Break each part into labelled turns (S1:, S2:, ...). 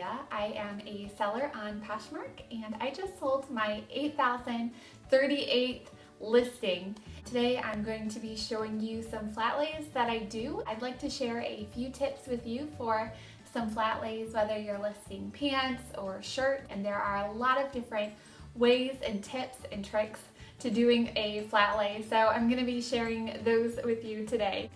S1: Leah. I am a seller on Poshmark and I just sold my 8,038th listing. Today I'm going to be showing you some flat lays that I do. I'd like to share a few tips with you for some flat lays, whether you're listing pants or shirt, and there are a lot of different ways and tips and tricks to doing a flat lay, so I'm going to be sharing those with you today.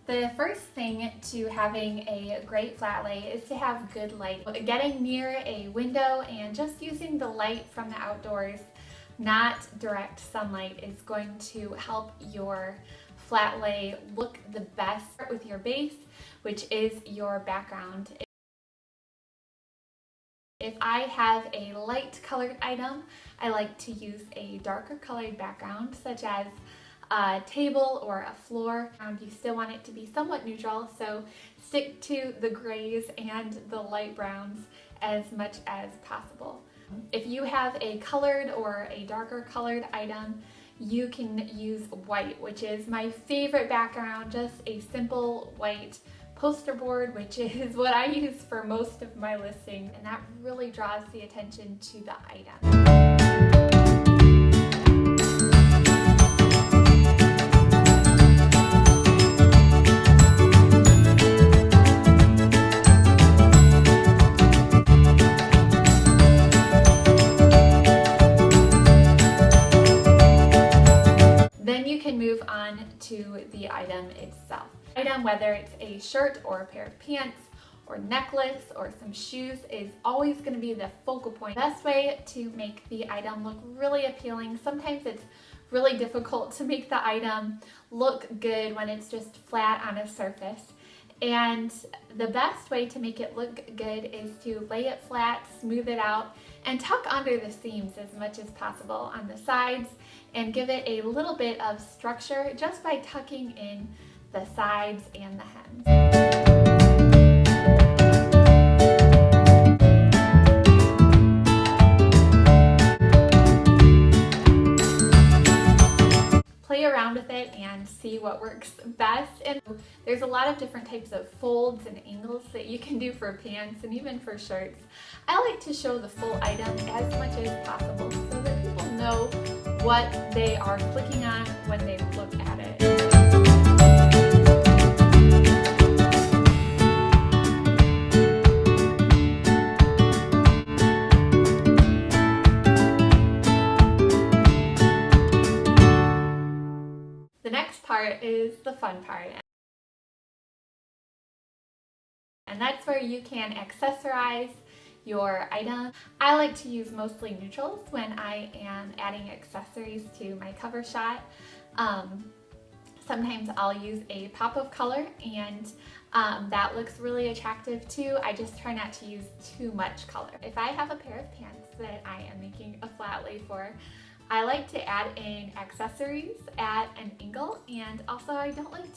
S1: The first thing to having a great flat lay is to have good lighting. Getting near a window and just using the light from the outdoors, not direct sunlight, is going to help your flat lay look the best with your base, which is your background. If I have a light colored item, I like to use a darker colored background, such as a table or a floor. You still want it to be somewhat neutral, so stick to the grays and the light browns as much as possible. If you have a colored or a darker colored item, you can use white, which is my favorite background, just a simple white poster board, which is what I use for most of my listings, and that really draws the attention to the item. Then you can move on to the item itself. Whether it's a shirt or a pair of pants or necklace or some shoes, is always going to be the focal point. The best way to make the item look really appealing. Sometimes it's really difficult to make the item look good when it's just flat on a surface. And the best way to make it look good is to lay it flat, smooth it out, and tuck under the seams as much as possible on the sides, and give it a little bit of structure just by tucking in the sides and the hems. Play around with it and see what works best. And there's a lot of different types of folds and angles that you can do for pants and even for shirts. I like to show the full item as much as possible so that people know what they are clicking on when they look at it. The next part is the fun part, and that's where you can accessorize your item. I like to use mostly neutrals when I am adding accessories to my cover shot. Sometimes I'll use a pop of color, and that looks really attractive too. I just try not to use too much color. If I have a pair of pants that I am making a flat lay for, I like to add in accessories at an angle, and also I like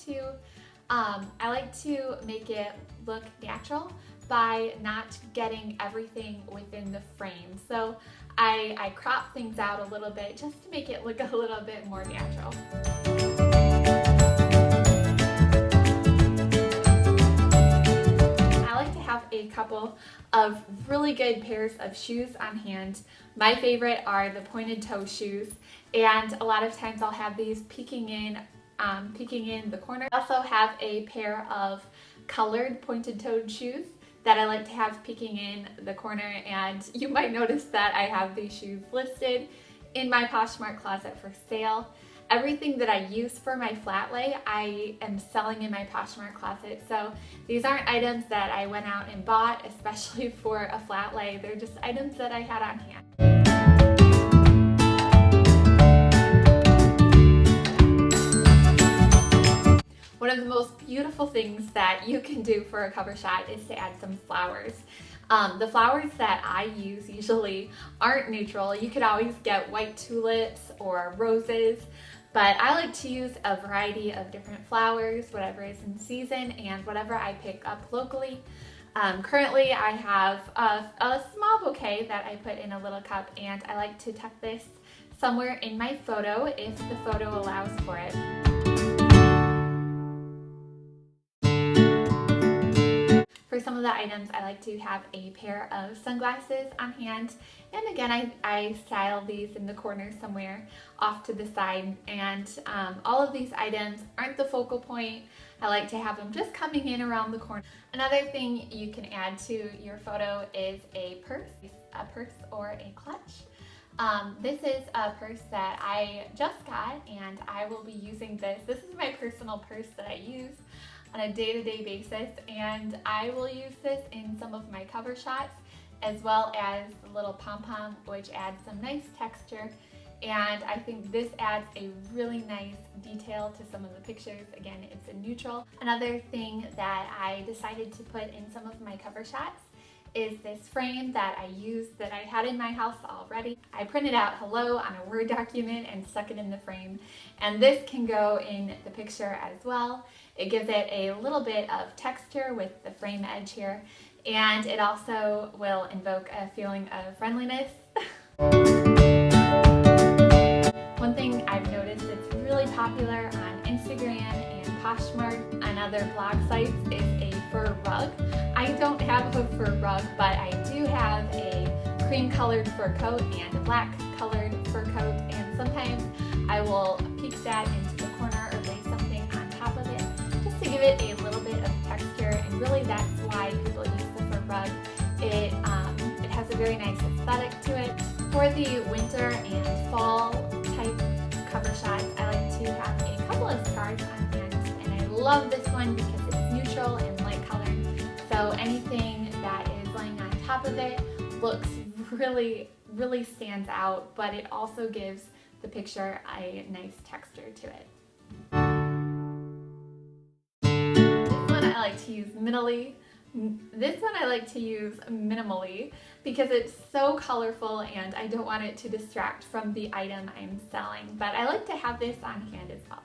S1: to make it look natural by not getting everything within the frame. So I crop things out a little bit just to make it look a little bit more natural. A couple of really good pairs of shoes on hand. My favorite are the pointed toe shoes, and a lot of times I'll have these peeking in the corner. I also have a pair of colored pointed toed shoes that I like to have peeking in the corner, and you might notice that I have these shoes listed in my Poshmark closet for sale. Everything that I use for my flat lay, I am selling in my Poshmark closet. So these aren't items that I went out and bought, especially for a flat lay. They're just items that I had on hand. One of the most beautiful things that you can do for a cover shot is to add some flowers. The flowers that I use usually aren't neutral. You could always get white tulips or roses, but I like to use a variety of different flowers, whatever is in season and whatever I pick up locally. Currently I have a small bouquet that I put in a little cup, and I like to tuck this somewhere in my photo if the photo allows for it. For of the items, I like to have a pair of sunglasses on hand. And again, I style these in the corner somewhere off to the side. And all of these items aren't the focal point. I like to have them just coming in around the corner. Another thing you can add to your photo is a purse or a clutch. This is a purse that I just got, and I will be using this. This is my personal purse that I use on a day-to-day basis, and I will use this in some of my cover shots, as well as the little pom-pom, which adds some nice texture. And I think this adds a really nice detail to some of the pictures. Again, it's a neutral. Another thing that I decided to put in some of my cover shots is this frame that I used that I had in my house already. I printed out hello on a Word document and stuck it in the frame. And this can go in the picture as well. It gives it a little bit of texture with the frame edge here. And it also will invoke a feeling of friendliness. One thing I've noticed that's really popular on Instagram and Poshmark and other blog sites is a fur rug. I don't have a fur rug, but I do have a cream colored fur coat and a black colored fur coat, and sometimes I will peek that into the corner or lay something on top of it just to give it a little bit of texture, and really that's why people use the fur rug. It has a very nice aesthetic to it. For the winter and fall type cover shots, I like to have a couple of stars on hand, and I love this one because it's neutral and light colored. So anything that is laying on top of it looks really, really stands out, but it also gives the picture a nice texture to it. This one I like to use minimally because it's so colorful and I don't want it to distract from the item I'm selling, but I like to have this on hand as well.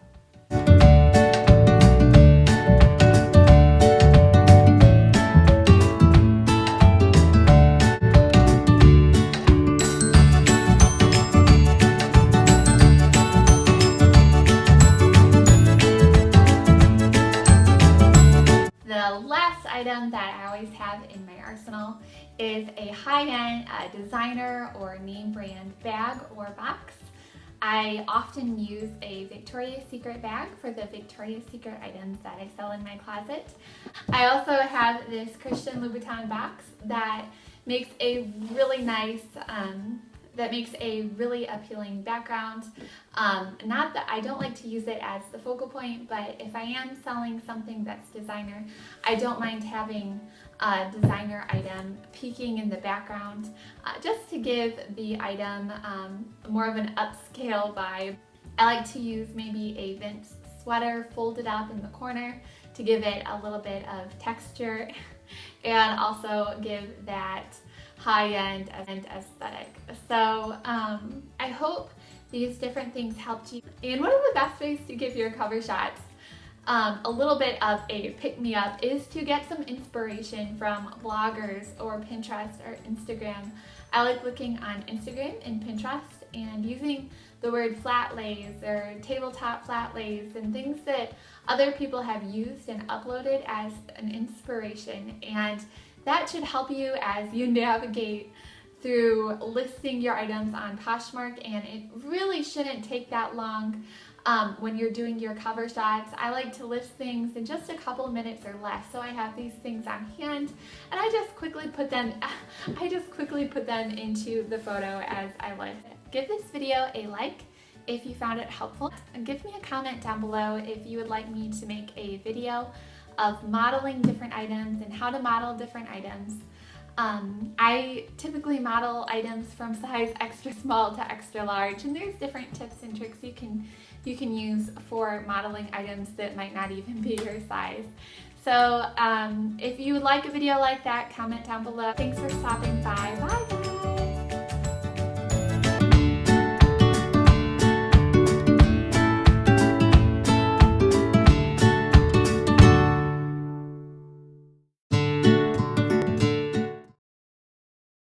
S1: The last item that I always have in my arsenal is a high-end designer or name brand bag or box. I often use a Victoria's Secret bag for the Victoria's Secret items that I sell in my closet. I also have this Christian Louboutin box that makes a really nice really appealing background. Not that I don't like to use it as the focal point, but if I am selling something that's designer, I don't mind having a designer item peeking in the background just to give the item more of an upscale vibe. I like to use maybe a Vince sweater folded up in the corner to give it a little bit of texture and also give that high-end aesthetic. So I hope these different things helped you. And one of the best ways to give your cover shots a little bit of a pick-me-up is to get some inspiration from bloggers or Pinterest or Instagram. I like looking on Instagram and Pinterest and using the word flatlays or tabletop flatlays and things that other people have used and uploaded as an inspiration, and that should help you as you navigate through listing your items on Poshmark, and it really shouldn't take that long when you're doing your cover shots. I like to list things in just a couple of minutes or less, so I have these things on hand and I just quickly put them into the photo as I list it. Give this video a like if you found it helpful, and give me a comment down below if you would like me to make a video of modeling different items and how to model different items. I typically model items from size extra small to extra large, and there's different tips and tricks you can use for modeling items that might not even be your size. So if you would like a video like that, comment down below. Thanks for stopping by. Bye guys!